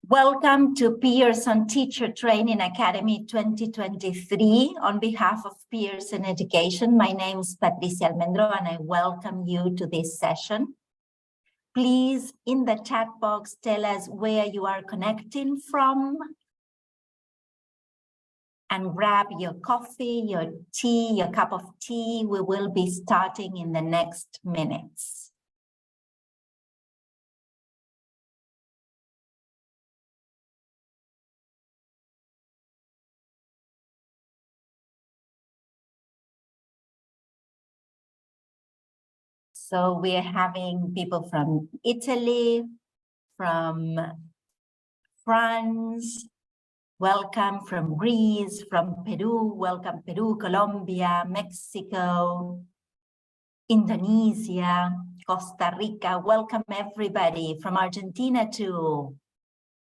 Welcome to Pearson Teacher Training Academy 2023. On behalf of Pearson Education, my name is Patricia Almendro and I welcome you to this session. Please, in the chat box, tell us where you are connecting from. And grab your coffee, your tea, your cup of tea. We will be starting in the next minutes. So we're having people from Italy, from France, welcome from Greece, from Peru, welcome Peru, Colombia, Mexico, Indonesia, Costa Rica, welcome everybody from Argentina to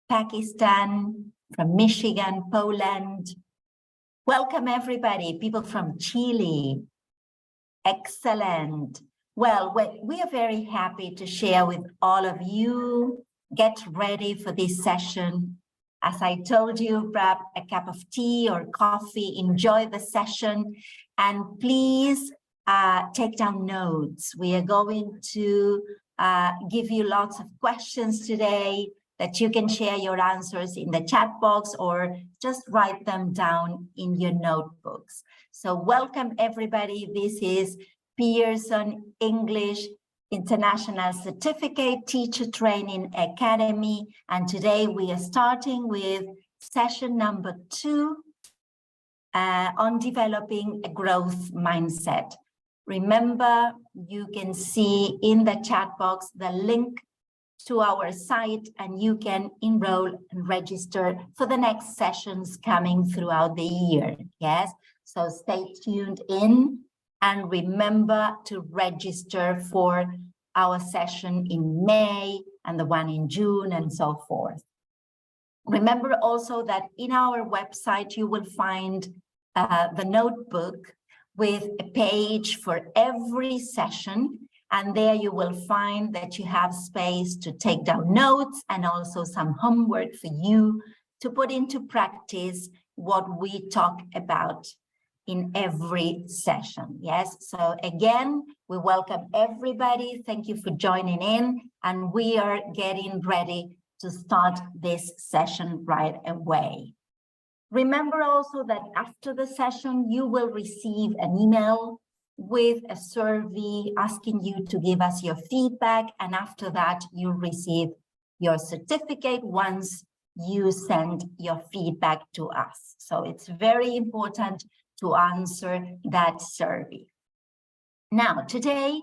Pakistan, from Michigan, Poland. Welcome everybody, people from Chile. Excellent. Well, we are very happy to share with all of you. Get ready for this session. As I told you, grab a cup of tea or coffee, enjoy the session, and please take down notes. We are going to give you lots of questions today that you can share your answers in the chat box or just write them down in your notebooks. So welcome everybody. This is Pearson English International Certificate Teacher Training Academy. And today we are starting with session number 2 on developing a growth mindset. Remember, you can see in the chat box the link to our site and you can enroll and register for the next sessions coming throughout the year. Yes, so stay tuned in. And remember to register for our session in May and the one in June and so forth. Remember also that in our website, you will find the notebook with a page for every session. And there you will find that you have space to take down notes and also some homework for you to put into practice what we talk about in every session. Yes, so again, we welcome everybody. Thank you for joining in, and we are getting ready to start this session right away. Remember also that after the session, you will receive an email with a survey asking you to give us your feedback, and after that, you'll receive your certificate once you send your feedback to us. So it's very important to answer that survey. Now, today,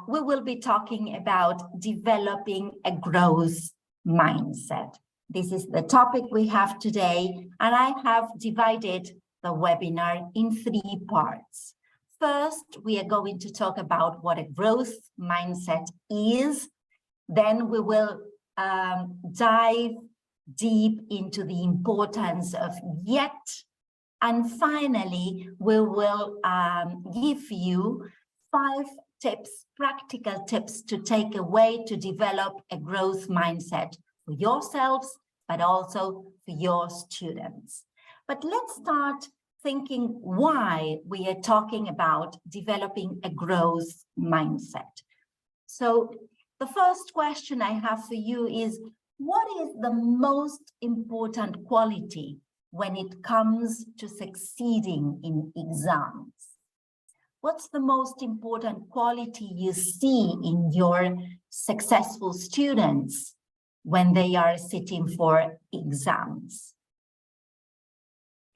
we will be talking about developing a growth mindset. This is the topic we have today, and I have divided the webinar in 3 parts. First, we are going to talk about what a growth mindset is. Then we will dive deep into the importance of yet. And finally, we will give you 5 tips, practical tips to take away to develop a growth mindset for yourselves, but also for your students. But let's start thinking why we are talking about developing a growth mindset. So the first question I have for you is, what is the most important quality when it comes to succeeding in exams? What's the most important quality you see in your successful students when they are sitting for exams?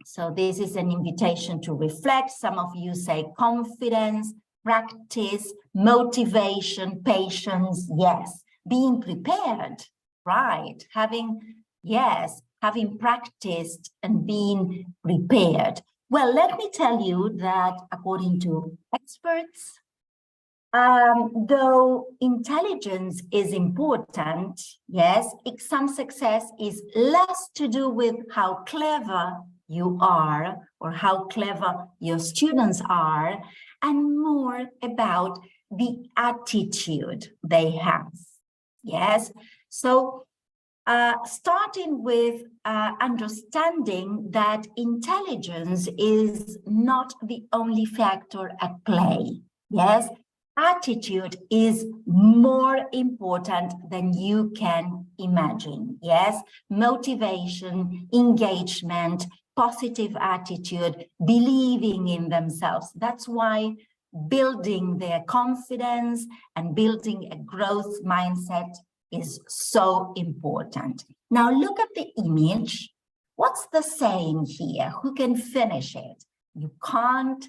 So this is an invitation to reflect. Some of you say confidence, practice, motivation, patience. Yes, being prepared, right? Having practiced and been prepared. Well, let me tell you that according to experts, though intelligence is important, yes, exam success is less to do with how clever you are or how clever your students are, and more about the attitude they have. Yes, so Starting with understanding that intelligence is not the only factor at play. Yes, attitude is more important than you can imagine. Yes, motivation, engagement, positive attitude, believing in themselves. That's why building their confidence and building a growth mindset is so important. Now look at the image. What's the saying here? Who can finish it? You can't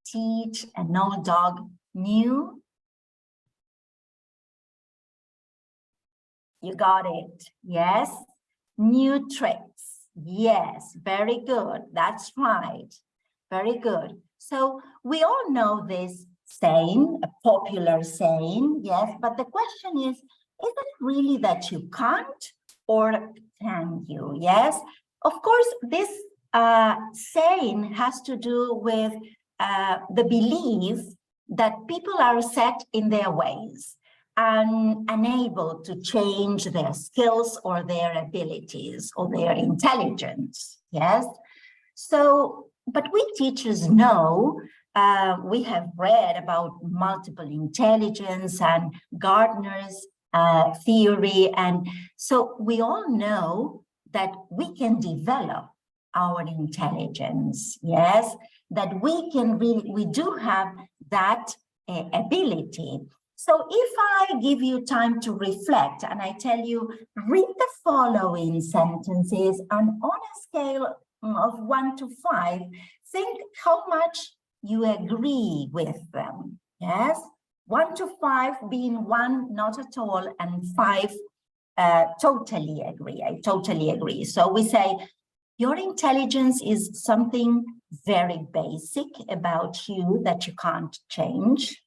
teach an old dog new. You got it. Yes. New tricks. Yes. Very good. That's right. Very good. So we all know this saying, a popular saying, yes, but the question is it really that you can't or can you? Yes, of course, this saying has to do with the belief that people are set in their ways and unable to change their skills or their abilities or their intelligence. Yes, so but we teachers know, we have read about multiple intelligence and Gardner's theory. And so we all know that we can develop our intelligence, yes, that we do have that ability. So if I give you time to reflect and I tell you, read the following sentences and on a scale of 1 to 5, think how much you agree with them. Yes, 1 to 5 being 1 not at all and 5 totally agree. I totally agree. So we say your intelligence is something very basic about you that you can't change.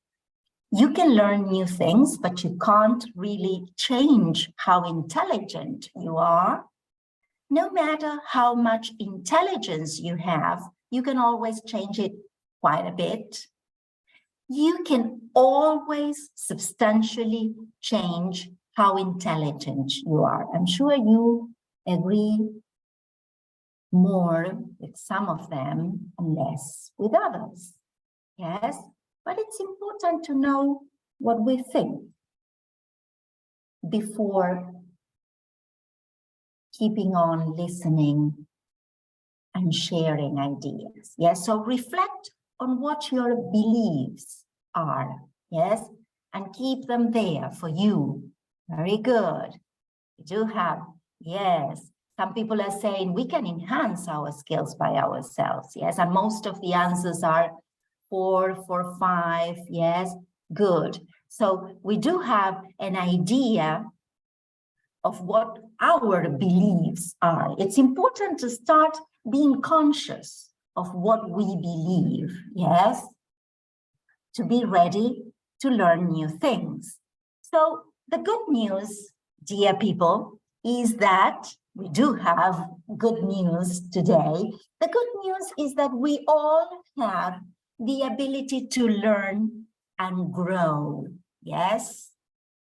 You can learn new things, but you can't really change how intelligent you are. No matter how much intelligence you have, you can always change it quite a bit. You can always substantially change how intelligent you are. I'm sure you agree more with some of them and less with others. Yes, but it's important to know what we think before keeping on listening and sharing ideas. Yes, so reflect on what your beliefs are, yes, and keep them there for you. Very good. You do have, yes, some people are saying we can enhance our skills by ourselves, yes, and most of the answers are 4, 4, 5, yes, good. So we do have an idea of what our beliefs are. It's important to start being conscious of what we believe, yes, to be ready to learn new things. So the good news, dear people, is that we do have good news today. The good news is that we all have the ability to learn and grow, yes?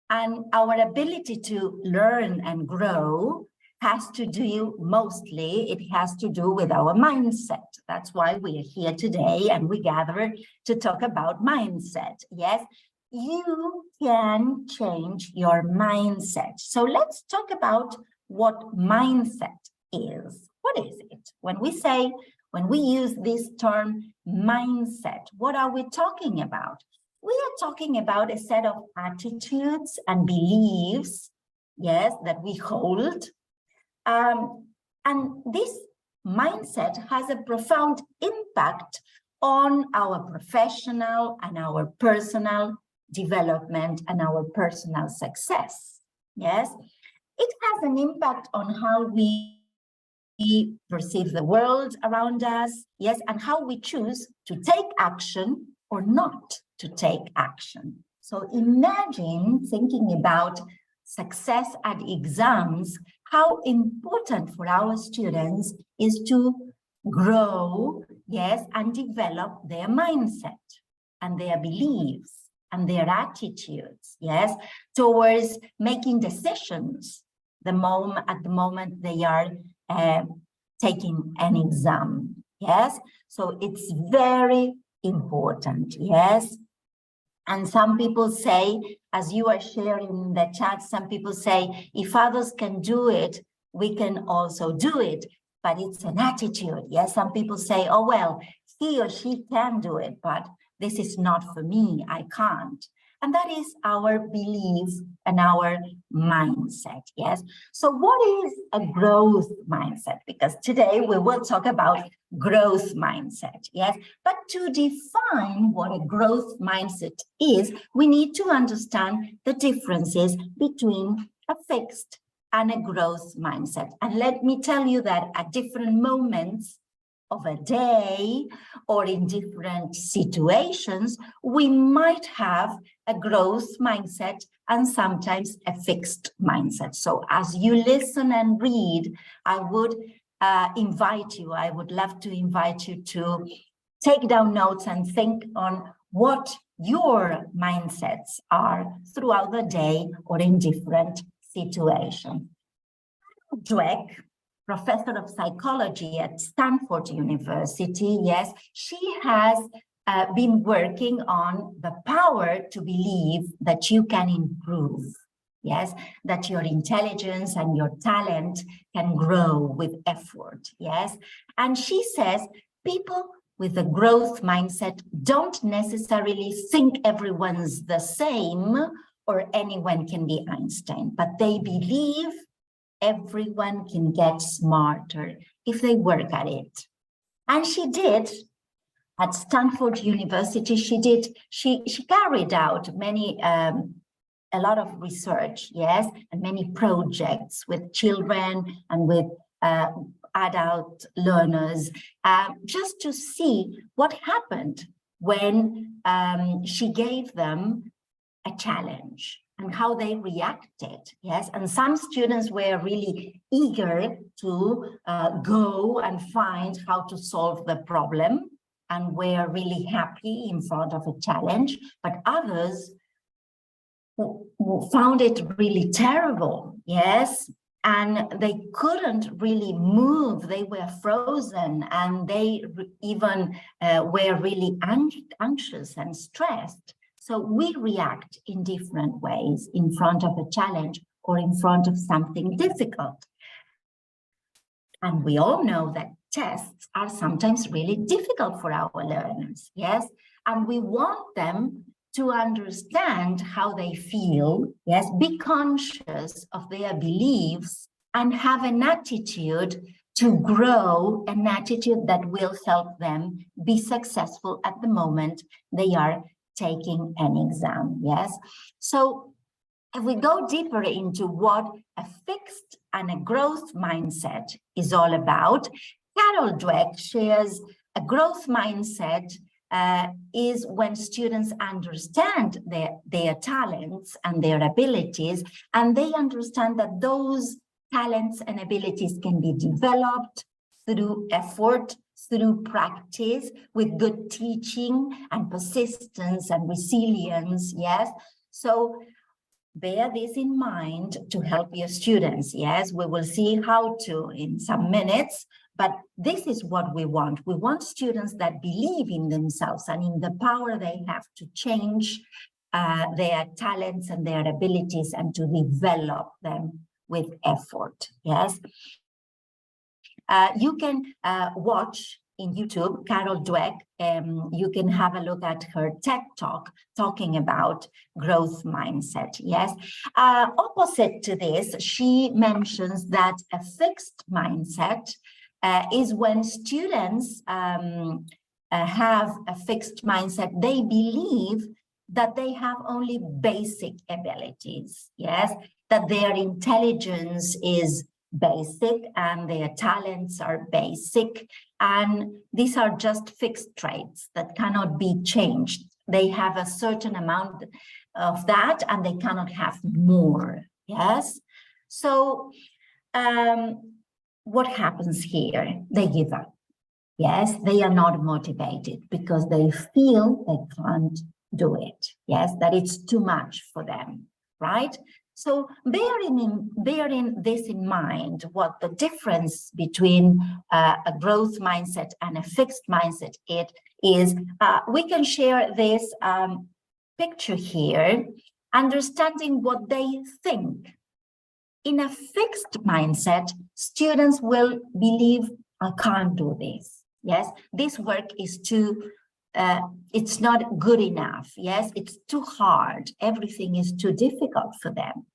And our ability to learn and grow has to do, mostly, it has to do with our mindset. That's why we are here today and we gather to talk about mindset. Yes, you can change your mindset. So let's talk about what mindset is. What is it? When we use this term mindset, what are we talking about? We are talking about a set of attitudes and beliefs, yes, that we hold. And this mindset has a profound impact on our professional and our personal development and our personal success. Yes, it has an impact on how we perceive the world around us, yes, and how we choose to take action or not to take action. So imagine thinking about success at exams, how important for our students is to grow, yes, and develop their mindset and their beliefs and their attitudes, yes, towards making decisions, at the moment they are taking an exam. Yes, so it's very important. Yes. And some people say, as you are sharing in the chat, some people say, if others can do it, we can also do it. But it's an attitude. Yes, some people say, oh, well, he or she can do it, but this is not for me, I can't. And that is our belief and our mindset, yes? So what is a growth mindset? Because today we will talk about growth mindset, yes? But to define what a growth mindset is, we need to understand the differences between a fixed and a growth mindset. And let me tell you that at different moments of a day or in different situations, we might have a growth mindset and sometimes a fixed mindset. So as you listen and read, I would I would love to invite you to take down notes and think on what your mindsets are throughout the day or in different situations. Dweck, professor of psychology at Stanford University, yes, she has been working on the power to believe that you can improve, yes, that your intelligence and your talent can grow with effort, yes. And she says people with a growth mindset don't necessarily think everyone's the same or anyone can be Einstein, but they believe everyone can get smarter if they work at it. And she did at Stanford University. She carried out a lot of research, yes, and many projects with children and with adult learners, just to see what happened when she gave them a challenge and how they reacted, yes. And some students were really eager to go and find how to solve the problem and were really happy in front of a challenge, but others who found it really terrible, yes, and they couldn't really move. They were frozen and they even were really anxious and stressed. So we react in different ways in front of a challenge or in front of something difficult. And we all know that tests are sometimes really difficult for our learners, yes? And we want them to understand how they feel, yes? Be conscious of their beliefs and have an attitude to grow, an attitude that will help them be successful at the moment they are taking an exam, yes? So if we go deeper into what a fixed and a growth mindset is all about, Carol Dweck shares a growth mindset is when students understand their talents and their abilities, and they understand that those talents and abilities can be developed through effort, through practice, with good teaching and persistence and resilience, yes? So bear this in mind to help your students, yes? We will see how to in some minutes, but this is what we want. We want students that believe in themselves and in the power they have to change their talents and their abilities and to develop them with effort, yes? You can watch in YouTube, Carol Dweck, you can have a look at her TED Talk talking about growth mindset, yes? Opposite to this, she mentions that a fixed mindset is when students have a fixed mindset. They believe that they have only basic abilities, yes? That their intelligence is basic and their talents are basic, and these are just fixed traits that cannot be changed. They have a certain amount of that and they cannot have more, yes? So what happens here? They give up, yes? They are not motivated because they feel they can't do it, yes? That it's too much for them, right? So bearing this in mind, what the difference between a growth mindset and a fixed mindset is, we can share this picture here, understanding what they think. In a fixed mindset, students will believe, I can't do this. Yes, this work is too, it's not good enough. Yes, it's too hard. Everything is too difficult for them.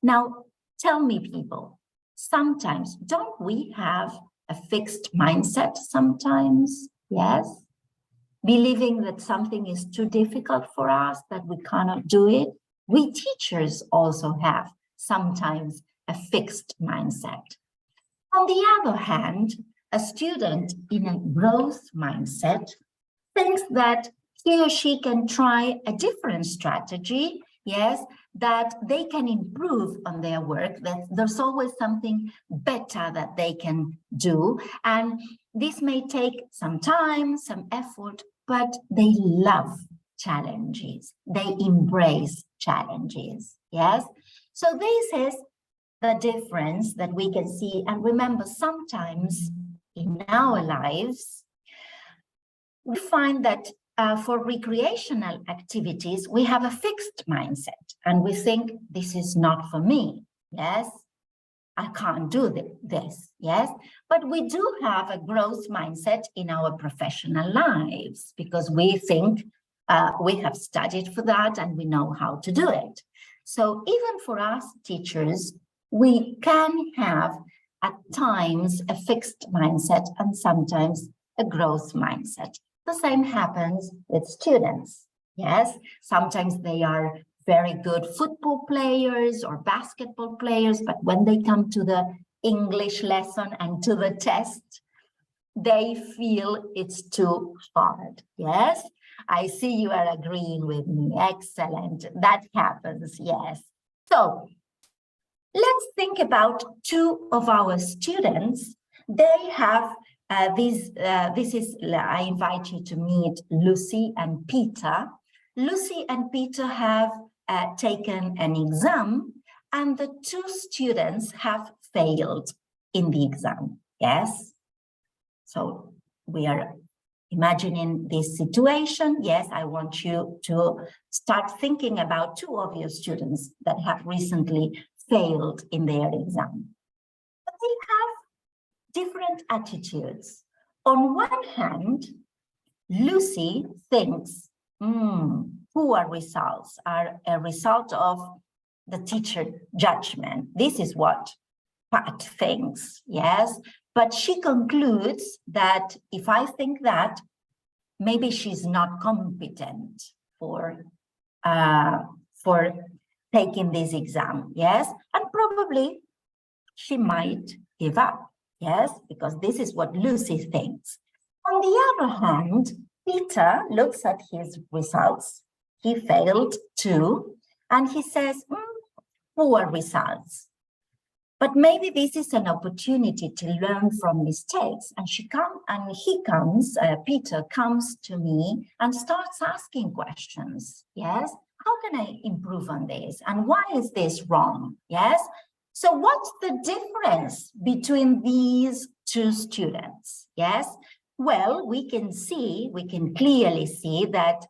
Now, tell me, people, sometimes don't we have a fixed mindset sometimes? Yes, believing that something is too difficult for us, that we cannot do it. We teachers also have sometimes a fixed mindset. On the other hand, a student in a growth mindset thinks that he or she can try a different strategy, yes, that they can improve on their work, that there's always something better that they can do. And this may take some time, some effort, but they love challenges. They embrace challenges, yes? So this is the difference that we can see. And remember, sometimes in our lives, we find that for recreational activities, we have a fixed mindset and we think this is not for me. Yes, I can't do this. Yes, but we do have a growth mindset in our professional lives because we think we have studied for that and we know how to do it. So even for us teachers, we can have at times a fixed mindset and sometimes a growth mindset. The same happens with students. Yes, sometimes they are very good football players or basketball players, but when they come to the English lesson and to the test, they feel it's too hard. Yes, I see you are agreeing with me. Excellent. That happens. Yes. So let's think about two of our students. They have I invite you to meet Lucy and Peter. Lucy and Peter have taken an exam, and the two students have failed in the exam. Yes. So we are imagining this situation. Yes, I want you to start thinking about two of your students that have recently failed in their exam. But they have different attitudes. On one hand, Lucy thinks poor results are a result of the teacher judgment. This is what Pat thinks, yes? But she concludes that if I think that, maybe she's not competent for taking this exam, yes? And probably she might give up, yes? Because this is what Lucy thinks. On the other hand, Peter looks at his results. He failed too, and he says, poor results. But maybe this is an opportunity to learn from mistakes. And Peter comes to me and starts asking questions. Yes, how can I improve on this? And why is this wrong? Yes. So what's the difference between these two students? Yes. Well, we can clearly see that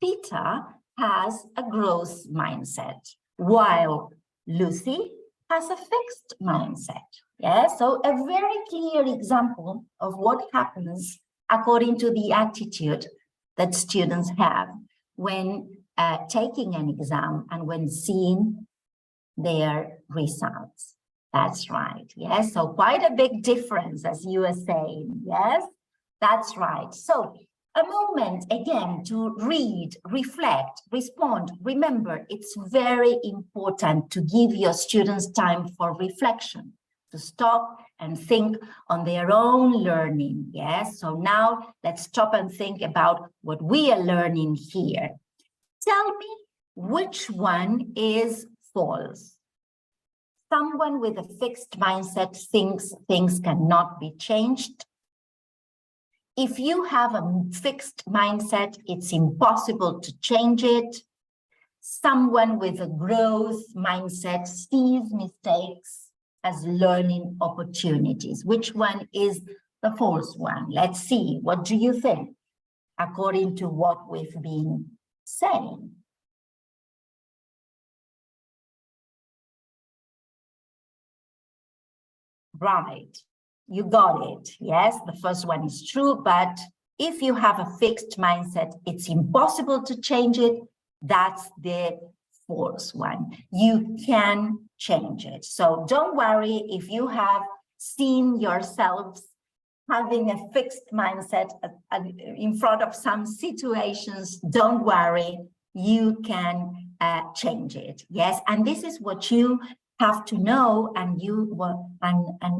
Peter has a growth mindset, while Lucy has a fixed mindset. Yeah, so a very clear example of what happens according to the attitude that students have when taking an exam and when seeing their results. That's right. Yes, so quite a big difference, as you were saying. Yes, that's right. So a moment again to read, reflect, respond. Remember, it's very important to give your students time for reflection, to stop and think on their own learning. Yes, so now let's stop and think about what we are learning here. Tell me which one is false. Someone with a fixed mindset thinks things cannot be changed. If you have a fixed mindset, it's impossible to change it. Someone with a growth mindset sees mistakes as learning opportunities. Which one is the fourth one? Let's see. What do you think, according to what we've been saying? Right, you got it. Yes, the first one is true, but if you have a fixed mindset, it's impossible to change it. That's the fourth one. You can change it. So don't worry if you have seen yourselves having a fixed mindset in front of some situations. Don't worry, you can change it. Yes, and this is what you have to know, and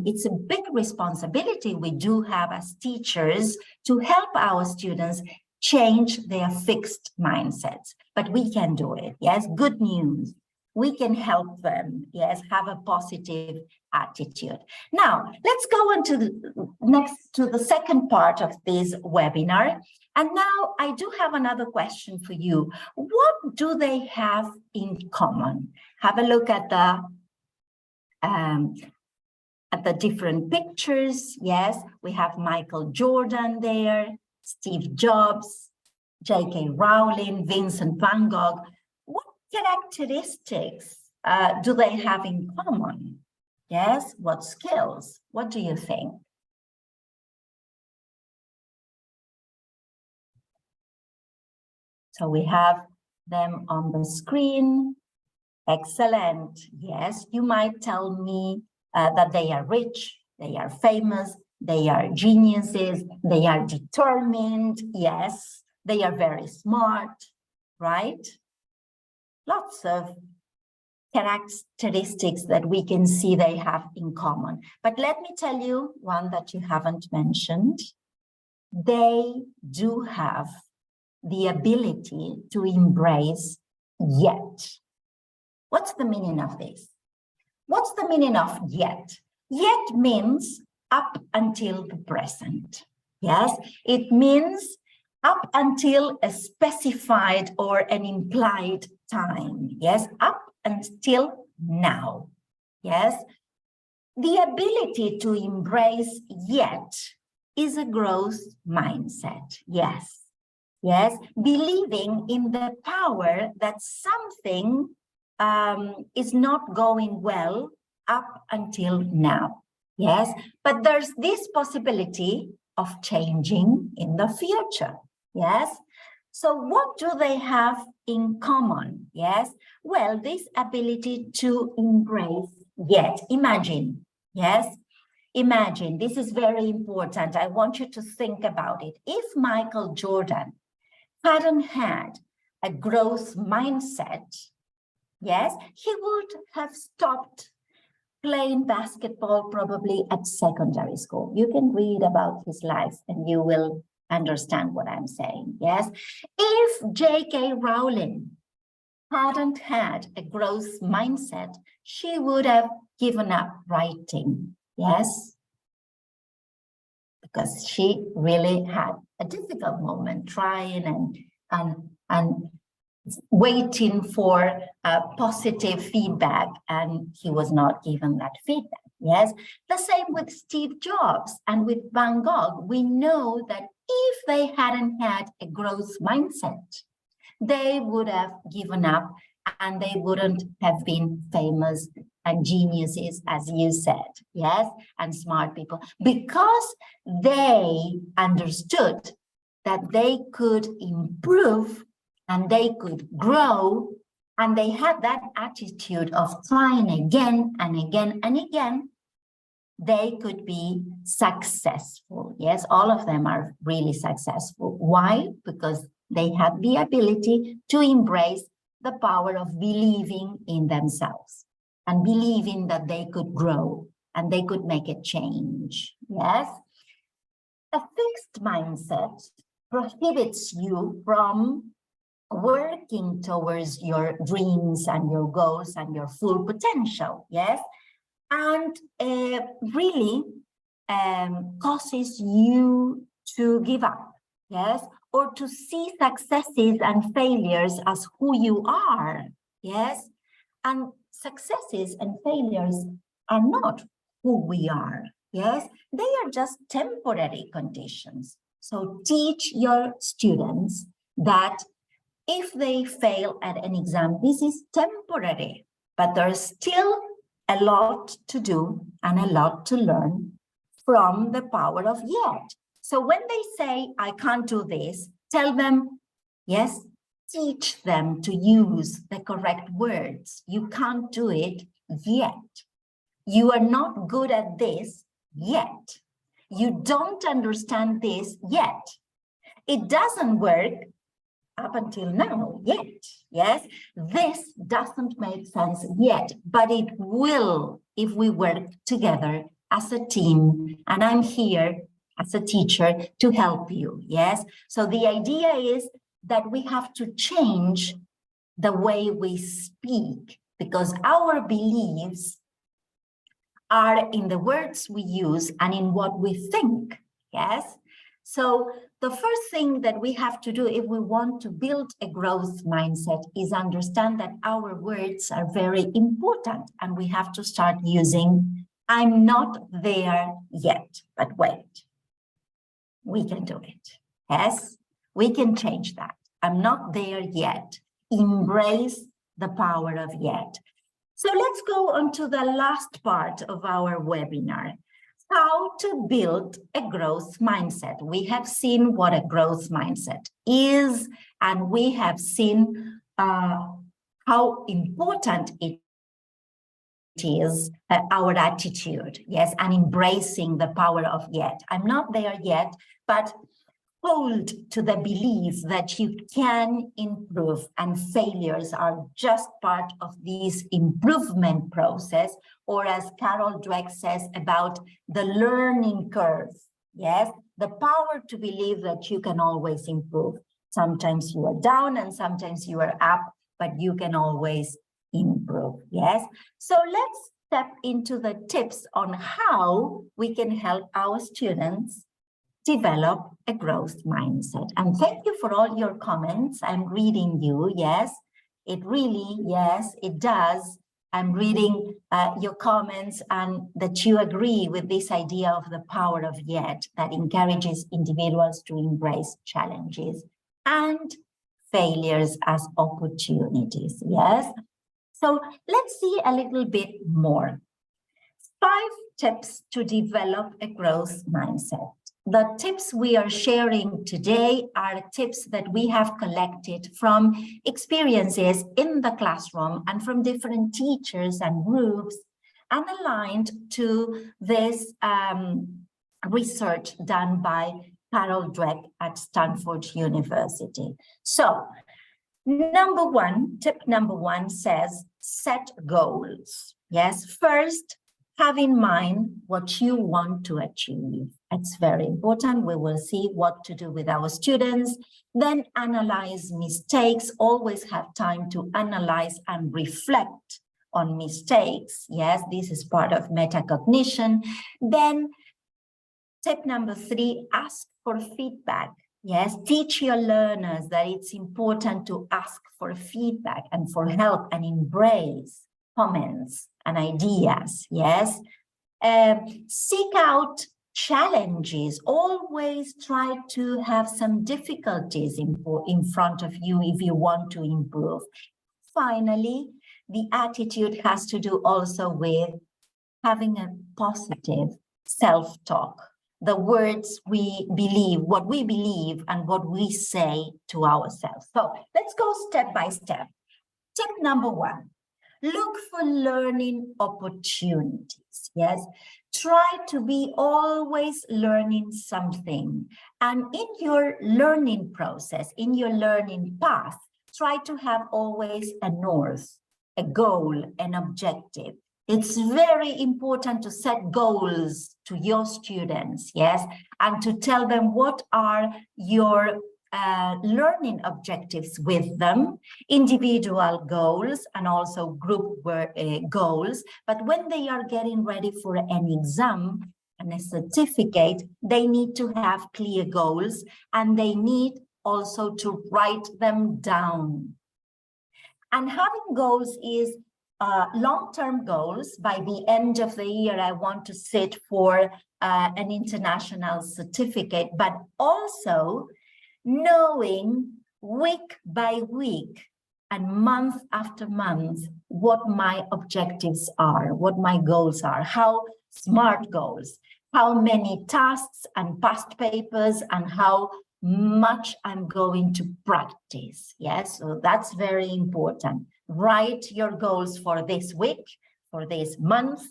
it's a big responsibility we do have as teachers to help our students change their fixed mindsets. But we can do it. Yes, good news. We can help them, yes, have a positive attitude. Now, let's go on to the second part of this webinar. And now I do have another question for you. What do they have in common? Have a look at the different pictures. Yes, we have Michael Jordan there, Steve Jobs, J.K. Rowling, Vincent van Gogh. What characteristics do they have in common? Yes, what skills? What do you think? So we have them on the screen. Excellent. Yes, you might tell me that they are rich, they are famous, they are geniuses, they are determined. Yes, they are very smart, right? Lots of characteristics that we can see they have in common. But let me tell you one that you haven't mentioned. They do have the ability to embrace yet. What's the meaning of this? What's the meaning of yet? Yet means up until the present. Yes, it means up until a specified or an implied time. Yes, up until now. Yes, the ability to embrace yet is a growth mindset. Yes, yes, believing in the power that something is not going well up until now. Yes, but there's this possibility of changing in the future. Yes, so what do they have in common? Yes, well, this ability to embrace yet. Imagine, yes, imagine, this is very important. I want you to think about it. If Michael Jordan hadn't had a growth mindset, yes, he would have stopped playing basketball probably at secondary school. You can read about his life and you will understand what I'm saying, yes? If J.K. Rowling hadn't had a growth mindset, she would have given up writing, yes? Because she really had a difficult moment trying and waiting for positive feedback, and he was not given that feedback. Yes, the same with Steve Jobs and with Van Gogh. We know that if they hadn't had a growth mindset, they would have given up and they wouldn't have been famous and geniuses, as you said, yes, and smart people, because they understood that they could improve and they could grow, and they had that attitude of trying again and again and again. They could be successful. Yes, all of them are really successful. Why? Because they had the ability to embrace the power of believing in themselves and believing that they could grow and they could make a change. Yes, a fixed mindset prohibits you from working towards your dreams and your goals and your full potential, yes? And really causes you to give up, yes? or to see successes and failures as who you are. Yes, and successes and failures are not who we are. Yes, they are just temporary conditions. So teach your students that if they fail at an exam, this is temporary, but there's still a lot to do and a lot to learn from the power of yet. So when they say, I can't do this, tell them, yes, teach them to use the correct words. You can't do it yet. You are not good at this yet. You don't understand this yet. It doesn't work up until now yet. Yes, this doesn't make sense yet, but it will if we work together as a team. And I'm here as a teacher to help you. Yes, so the idea is that we have to change the way we speak, because our beliefs are in the words we use and in what we think. Yes, so the first thing that we have to do if we want to build a growth mindset is understand that our words are very important, and we have to start using, I'm not there yet, but wait, we can do it. Yes, we can change that. I'm not there yet. Embrace the power of yet. So let's go on to the last part of our webinar. How to build a growth mindset. We have seen what a growth mindset is, and we have seen how important it is, our attitude, yes, and embracing the power of yet. I'm not there yet, but hold to the belief that you can improve, and failures are just part of this improvement process, or as Carol Dweck says about the learning curve. Yes, the power to believe that you can always improve. Sometimes you are down and sometimes you are up, but you can always improve. Yes, so let's step into the tips on how we can help our students develop a growth mindset. And thank you for all your comments. I'm reading you. Yes, it really, yes, it does. I'm reading your comments, and that you agree with this idea of the power of yet that encourages individuals to embrace challenges and failures as opportunities. Yes. So let's see a little bit more. 5 tips to develop a growth mindset. The tips we are sharing today are tips that we have collected from experiences in the classroom and from different teachers and groups, and aligned to this research done by Carol Dweck at Stanford University. So, tip number one says, set goals. Yes, first, have in mind what you want to achieve. It's very important. We will see what to do with our students. Then analyze mistakes. Always have time to analyze and reflect on mistakes. Yes, this is part of metacognition. Then tip number 3, ask for feedback. Yes, teach your learners that it's important to ask for feedback and for help, and embrace comments and ideas. Yes, seek out challenges. Always try to have some difficulties in front of you if you want to improve. Finally, the attitude has to do also with having a positive self-talk. The words we believe, what we believe, and what we say to ourselves. So let's go step by step. Tip number 1. Look for learning opportunities. Yes, try to be always learning something. And in your learning process, in your learning path, try to have always a north, a goal, an objective. It's very important to set goals to your students, yes, and to tell them what are your learning objectives with them, individual goals and also group goals. But when they are getting ready for an exam and a certificate, they need to have clear goals, and they need also to write them down. And having goals is long-term goals. By the end of the year, I want to sit for an international certificate, but also knowing week by week and month after month what my objectives are, what my goals are, how SMART goals, how many tasks and past papers, and how much I'm going to practice. Yes, so that's very important. Write your goals for this week, for this month,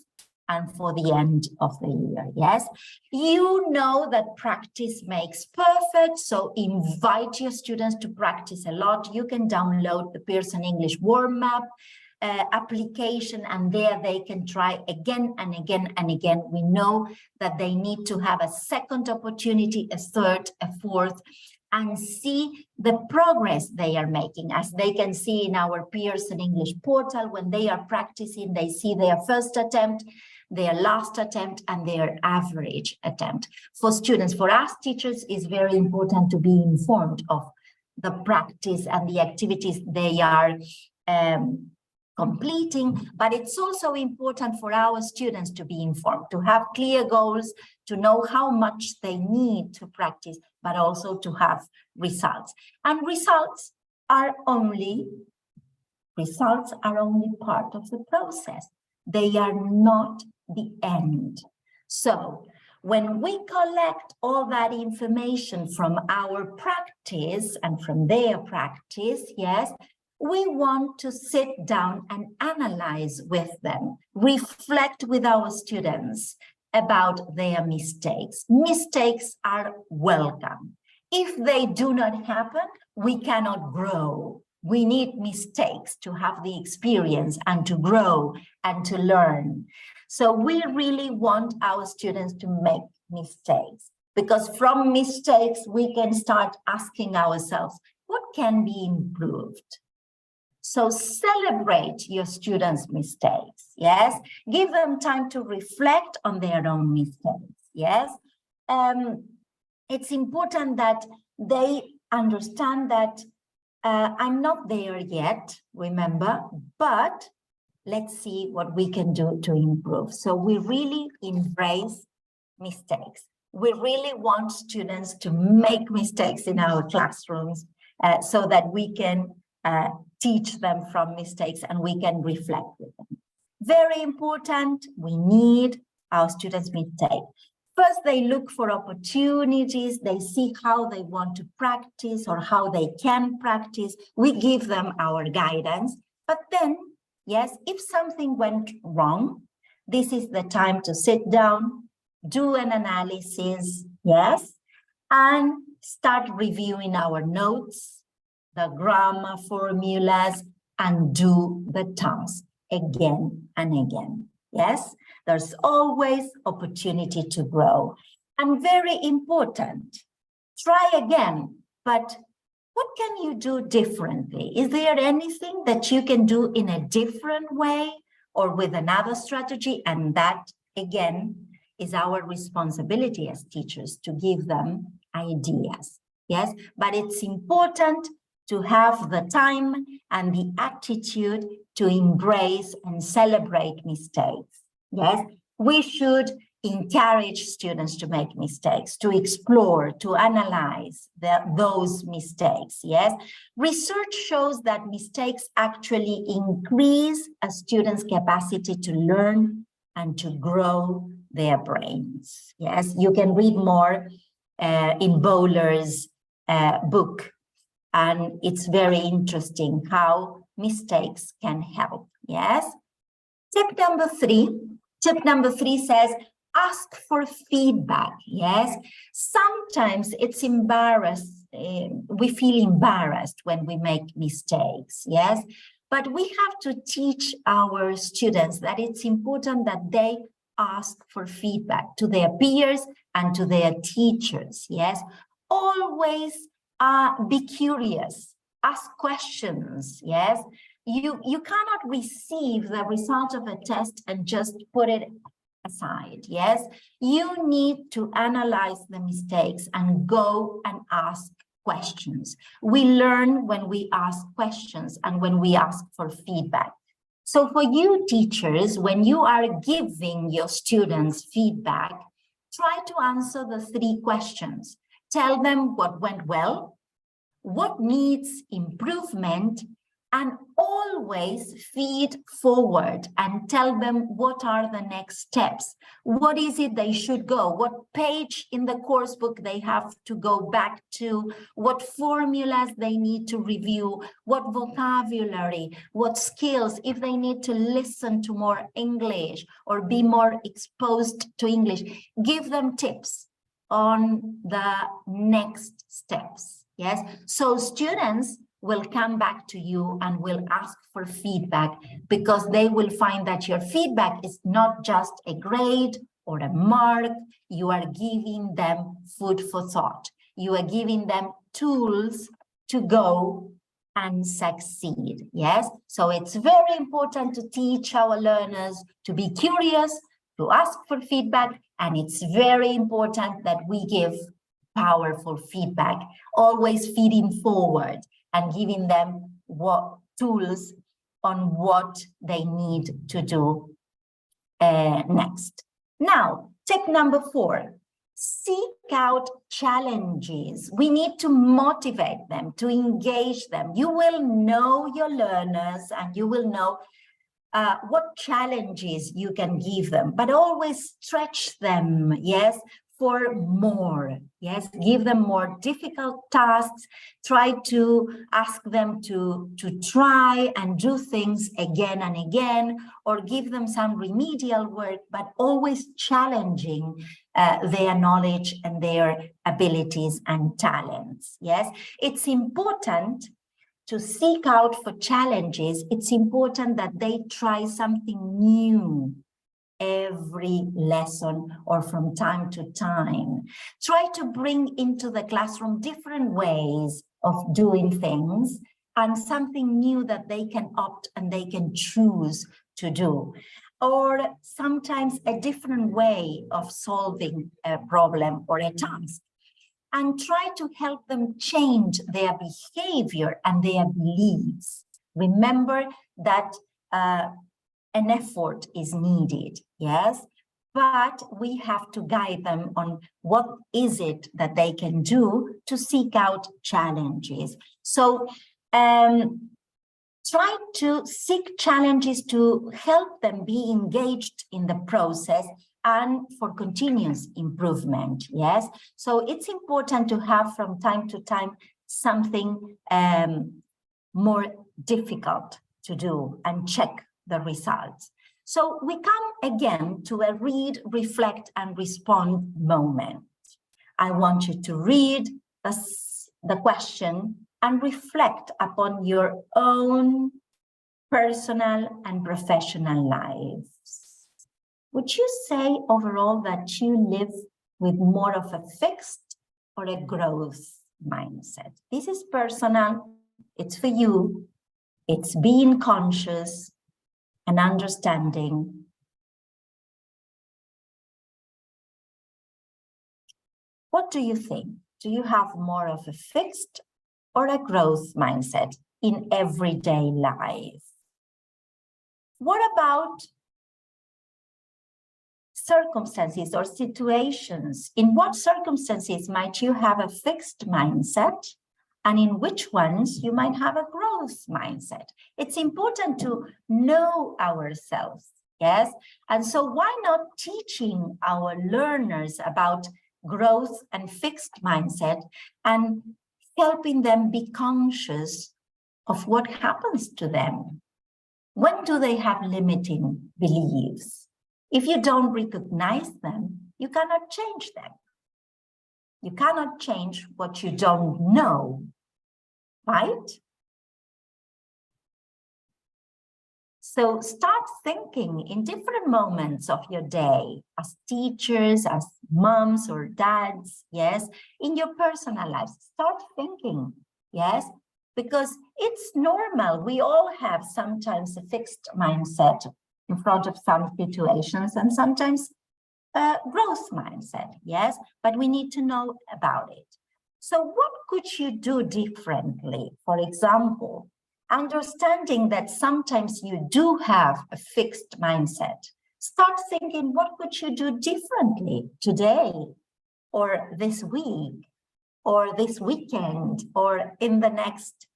and for the end of the year. Yes, you know that practice makes perfect, so invite your students to practice a lot. You can download the Pearson English warm-up application, and there they can try again and again and again. We know that they need to have a second opportunity, a third, a fourth, and see the progress they are making. As they can see in our Pearson English portal, when they are practicing, they see their first attempt, their last attempt, and their average attempt. For students, for us teachers, it's very important to be informed of the practice and the activities they are completing, but it's also important for our students to be informed, to have clear goals, to know how much they need to practice, but also to have results. And results are only part of the process. They are not the end. So when we collect all that information from our practice and from their practice, yes, we want to sit down and analyze with them, reflect with our students about their mistakes. Mistakes are welcome. If they do not happen, we cannot grow. We need mistakes to have the experience and to grow and to learn. So we really want our students to make mistakes, because from mistakes, we can start asking ourselves, what can be improved? So celebrate your students' mistakes, yes? Give them time to reflect on their own mistakes, yes? It's important that they understand that I'm not there yet, remember, but let's see what we can do to improve. So we really embrace mistakes. We really want students to make mistakes in our classrooms so that we can teach them from mistakes and we can reflect with them. Very important, we need our students' mistakes. First, they look for opportunities, they see how they want to practice or how they can practice. We give them our guidance, but then, yes, if something went wrong, this is the time to sit down, do an analysis, yes, and start reviewing our notes, the grammar formulas, and do the task again and again. Yes, there's always opportunity to grow. And very important, try again, but what can you do differently? Is there anything that you can do in a different way or with another strategy? And that, again, is our responsibility as teachers to give them ideas. Yes, but it's important to have the time and the attitude to embrace and celebrate mistakes. Yes, we should encourage students to make mistakes, to explore, to analyze those mistakes. Yes, research shows that mistakes actually increase a student's capacity to learn and to grow their brains. Yes, you can read more in Bowler's book. And it's very interesting how mistakes can help, yes? Tip number three says, ask for feedback, yes? Sometimes it's we feel embarrassed when we make mistakes, yes? But we have to teach our students that it's important that they ask for feedback to their peers and to their teachers, yes? Always be curious, ask questions, yes? You cannot receive the result of a test and just put it aside, yes? You need to analyze the mistakes and go and ask questions. We learn when we ask questions and when we ask for feedback. So for you teachers, when you are giving your students feedback, try to answer the 3 questions. Tell them what went well, what needs improvement, and always feed forward and tell them what are the next steps. What is it they should go? What page in the course book they have to go back to? What formulas they need to review? What vocabulary? What skills? If they need to listen to more English or be more exposed to English, give them tips on the next steps. Yes, so students will come back to you and will ask for feedback, because they will find that your feedback is not just a grade or a mark. You are giving them food for thought. You are giving them tools to go and succeed. Yes, so it's very important to teach our learners to be curious, to ask for feedback, and it's very important that we give powerful feedback, always feeding forward and giving them what tools on what they need to do next. Now, tip number 4, seek out challenges. We need to motivate them, to engage them. You will know your learners and you will know what challenges you can give them, but always stretch them, yes, for more. Yes, give them more difficult tasks. Try to ask them to try and do things again and again, or give them some remedial work, but always challenging their knowledge and their abilities and talents. Yes, it's important to seek out for challenges. It's important that they try something new every lesson or from time to time. Try to bring into the classroom different ways of doing things and something new that they can opt and they can choose to do. Or sometimes a different way of solving a problem or a task. And try to help them change their behavior and their beliefs. Remember that an effort is needed, yes, but we have to guide them on what is it that they can do to seek out challenges. So try to seek challenges to help them be engaged in the process and for continuous improvement, yes? So it's important to have from time to time something more difficult to do and check the results. So we come again to a read, reflect, and respond moment. I want you to read the question and reflect upon your own personal and professional lives. Would you say overall that you live with more of a fixed or a growth mindset? This is personal, it's for you, it's being conscious and understanding. What do you think? Do you have more of a fixed or a growth mindset in everyday life? What about circumstances or situations? In what circumstances might you have a fixed mindset, and in which ones you might have a growth mindset? It's important to know ourselves, yes? And so why not teaching our learners about growth and fixed mindset and helping them be conscious of what happens to them? When do they have limiting beliefs? If you don't recognize them, you cannot change them. You cannot change what you don't know, right? So start thinking in different moments of your day, as teachers, as moms or dads, yes, in your personal lives. Start thinking, yes, because it's normal. We all have sometimes a fixed mindset in front of some situations and sometimes a growth mindset, yes, but we need to know about it. So what could you do differently? For example, understanding that sometimes you do have a fixed mindset. Start thinking, what could you do differently today or this week or this weekend or in the next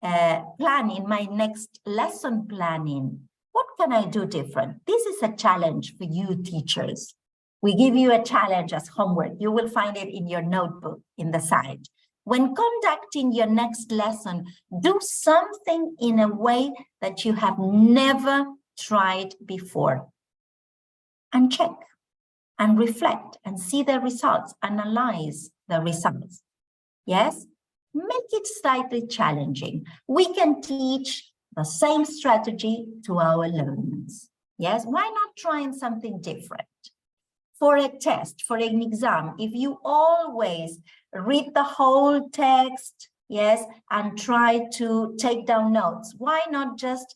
planning, my next lesson planning? What can I do different? This is a challenge for you teachers. We give you a challenge as homework. You will find it in your notebook in the side. When conducting your next lesson, do something in a way that you have never tried before. And check and reflect and see the results, analyze the results. Yes? Make it slightly challenging. We can teach the same strategy to our learners. Yes? Why not trying something different? For a test, for an exam, if you always read the whole text, yes, and try to take down notes, why not just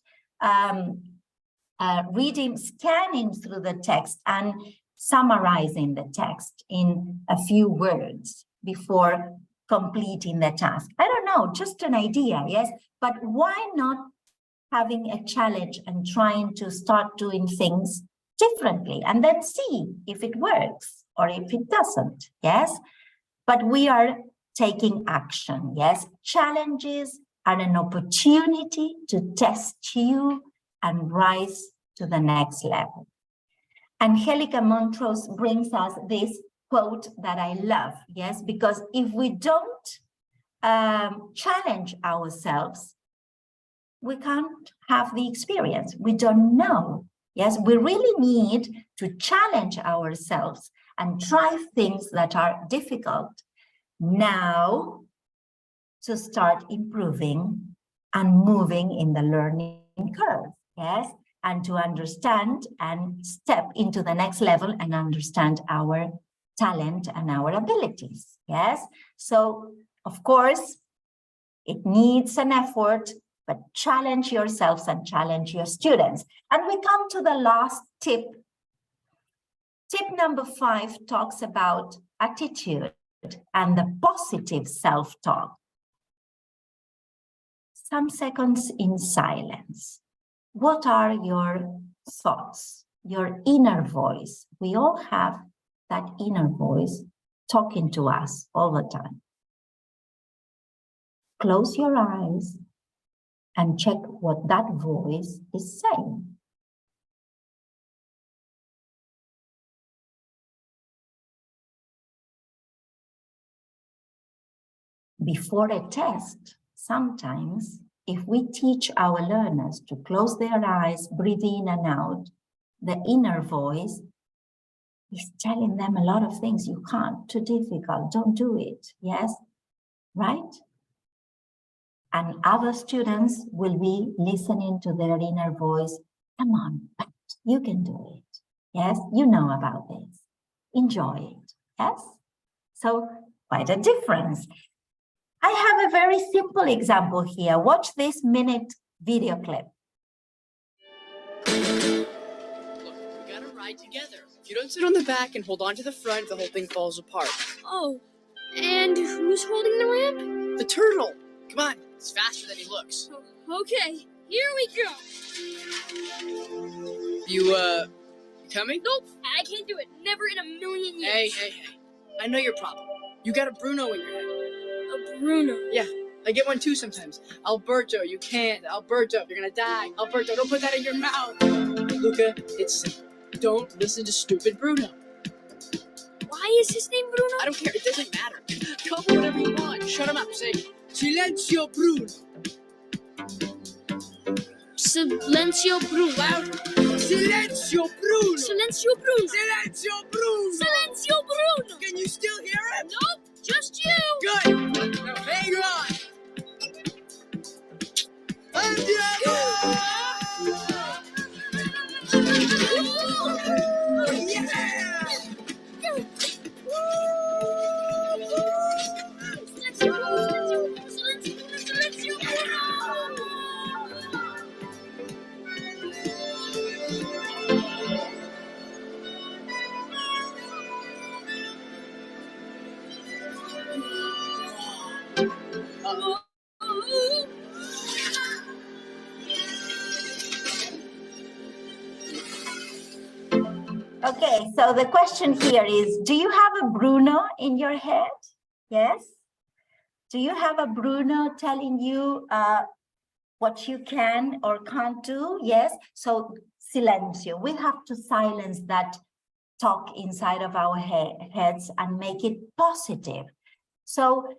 reading, scanning through the text and summarizing the text in a few words before completing the task? I don't know, just an idea, yes, but why not having a challenge and trying to start doing things differently and then see if it works or if it doesn't, yes? But we are taking action, yes? Challenges are an opportunity to test you and rise to the next level. Angelica Montrose brings us this quote that I love, yes? Because if we don't challenge ourselves, we can't have the experience. We don't know. Yes, we really need to challenge ourselves and try things that are difficult now to start improving and moving in the learning curve. Yes, and to understand and step into the next level and understand our talent and our abilities. Yes, so of course, it needs an effort, but challenge yourselves and challenge your students. And we come to the last tip. Tip number 5 talks about attitude and the positive self-talk. Some seconds in silence. What are your thoughts, your inner voice? We all have that inner voice talking to us all the time. Close your eyes and check what that voice is saying. Before a test, sometimes if we teach our learners to close their eyes, breathe in and out, the inner voice is telling them a lot of things. You can't, too difficult, don't do it, yes, right? And other students will be listening to their inner voice. Come on, you can do it. Yes, you know about this. Enjoy it. Yes? So quite a difference. I have a very simple example here. Watch this minute video clip. Look, we gotta ride together. If you don't sit on the back and hold on to the front, the whole thing falls apart. Oh, and who's holding the ramp? The turtle! Come on, it's faster than he looks. Okay, here we go. You coming? Nope, I can't do it. Never in a million years. Hey. I know your problem. You got a Bruno in your head. A Bruno. Yeah, I get one too sometimes. Alberto, you can't. Alberto, you're gonna die. Alberto, don't put that in your mouth. Luca, it's simple. Don't listen to stupid Bruno. Why is his name Bruno? I don't care, it doesn't matter. Call him whatever you want. Shut him up. Say, Silenzio Bruno. Silencio Bruno. Louder. Silenzio Bruno. Silencio Bruno. Silenzio Bruno. Silencio Bruno. Can you still hear him? Nope, just you. Good. Now hang on. Andiamo! Okay, so the question here is, do you have a Bruno in your head? Yes? Do you have a Bruno telling you what you can or can't do? Yes? So silencio. We have to silence that talk inside of our heads and make it positive. So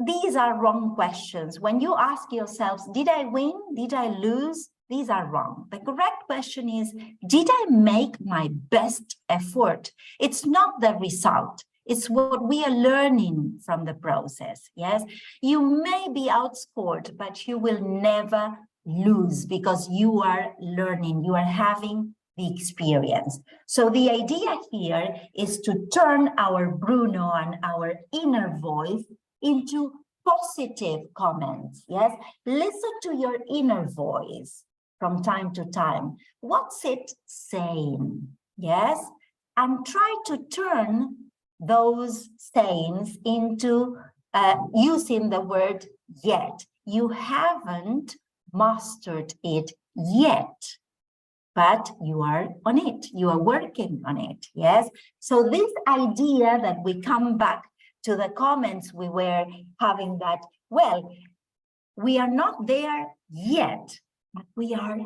these are wrong questions. When you ask yourselves, did I win? Did I lose? These are wrong. The correct question is, did I make my best effort? It's not the result. It's what we are learning from the process. Yes, you may be outscored, but you will never lose because you are learning, you are having the experience. So the idea here is to turn our Bruno and our inner voice into positive comments. Yes, listen to your inner voice from time to time. What's it saying? Yes, and try to turn those sayings into using the word yet. You haven't mastered it yet, but you are on it. You are working on it. Yes. So this idea that we come back to the comments we were having that, well, we are not there yet, but we are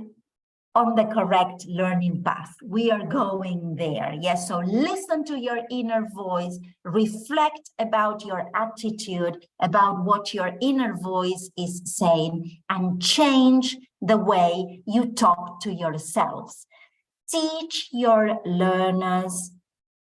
on the correct learning path. We are going there. Yes, so listen to your inner voice, reflect about your attitude, about what your inner voice is saying, and change the way you talk to yourselves. Teach your learners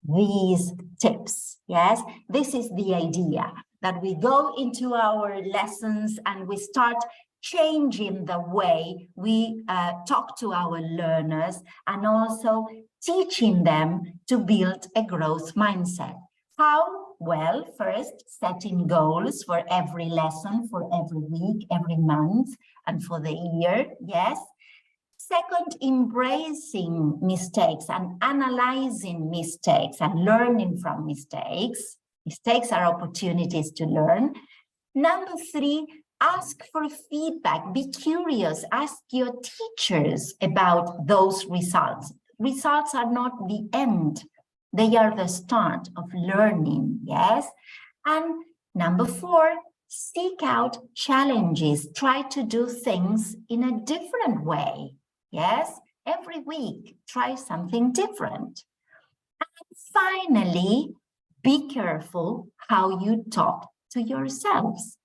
these tips. Yes, this is the idea, that we go into our lessons and we start changing the way we talk to our learners, and also teaching them to build a growth mindset. How? Well, first, setting goals for every lesson, for every week, every month, and for the year. Yes. Second, embracing mistakes and analyzing mistakes and learning from mistakes. Mistakes are opportunities to learn. Number three, ask for feedback. Be curious. Ask your teachers about those results. Results are not the end. They are the start of learning, yes? And number four, seek out challenges. Try to do things in a different way, yes? Every week, try something different. And finally, be careful how you talk to yourselves.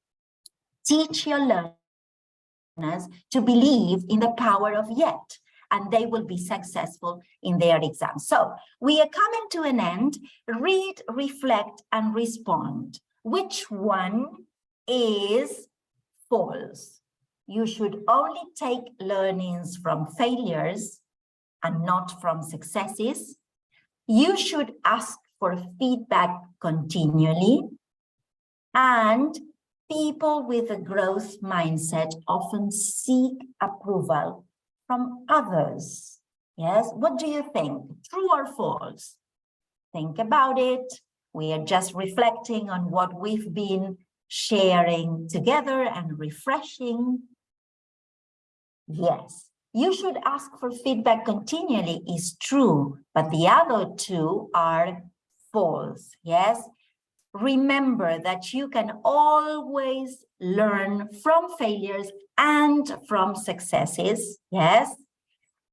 Teach your learners to believe in the power of yet, and they will be successful in their exams. So we are coming to an end. Read, reflect, and respond. Which one is false? You should only take learnings from failures and not from successes. You should ask for feedback continually. And people with a growth mindset often seek approval from others. Yes, what do you think? True or false? Think about it. We are just reflecting on what we've been sharing together and refreshing. Yes, you should ask for feedback continually is true, but the other two are false. Yes. Remember that you can always learn from failures and from successes, yes?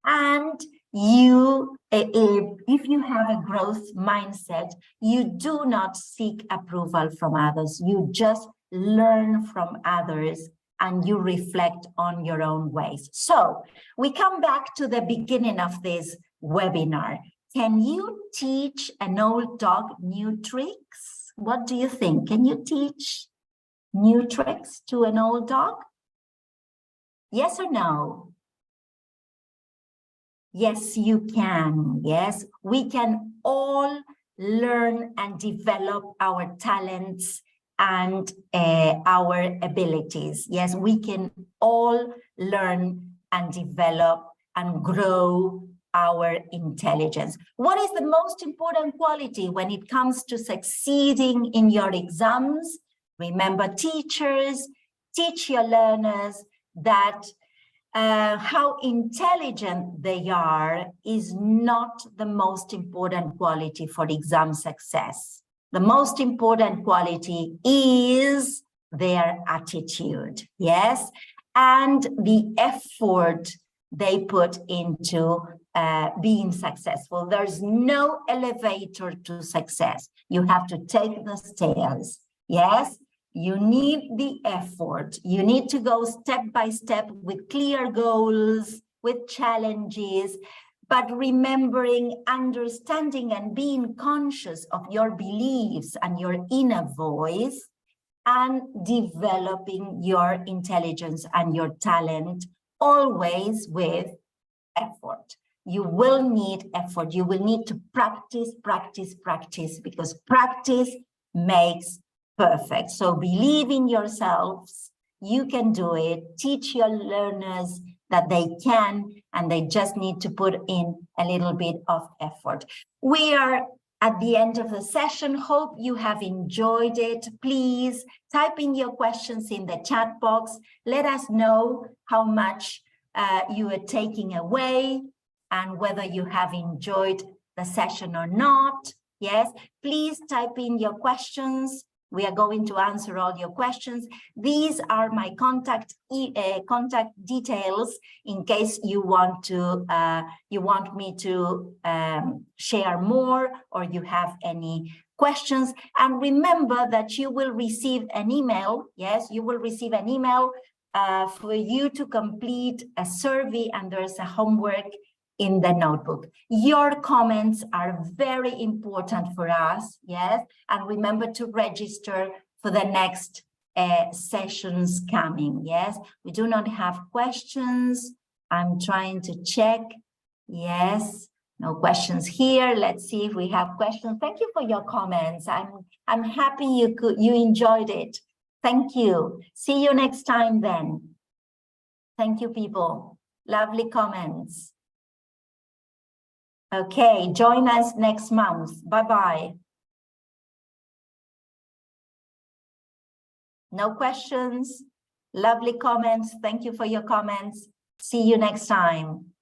And you, if you have a growth mindset, you do not seek approval from others. You just learn from others and you reflect on your own ways. So we come back to the beginning of this webinar. Can you teach an old dog new tricks? What do you think? Can you teach new tricks to an old dog? Yes or no? Yes, you can. Yes, we can all learn and develop our talents and our abilities. Yes, we can all learn and develop and grow our intelligence. What is the most important quality when it comes to succeeding in your exams? Remember, teachers, teach your learners that how intelligent they are is not the most important quality for exam success. The most important quality is their attitude, yes, and the effort they put into being successful. There's no elevator to success. You have to take the stairs, yes. You need the effort. You need to go step by step with clear goals, with challenges, but remembering, understanding, and being conscious of your beliefs and your inner voice, and developing your intelligence and your talent, always with effort. You will need effort. You will need to practice, practice, practice, because practice makes perfect. So believe in yourselves. You can do it. Teach your learners that they can, and they just need to put in a little bit of effort. We are at the end of the session. Hope you have enjoyed it. Please type in your questions in the chat box. Let us know how much you are taking away and whether you have enjoyed the session or not. Yes, please type in your questions. We are going to answer all your questions. These are my contact details in case you want me to share more, or you have any questions. And remember that you will receive an email. Yes, you will receive an email for you to complete a survey, and there's a homework in the notebook. Your comments are very important for us, yes? And remember to register for the next sessions coming, yes? We do not have questions. I'm trying to check. Yes, no questions here. Let's see if we have questions. Thank you for your comments. I'm happy you enjoyed it. Thank you. See you next time then. Thank you, people. Lovely comments. Okay, join us next month. Bye-bye. No questions? Lovely comments. Thank you for your comments. See you next time.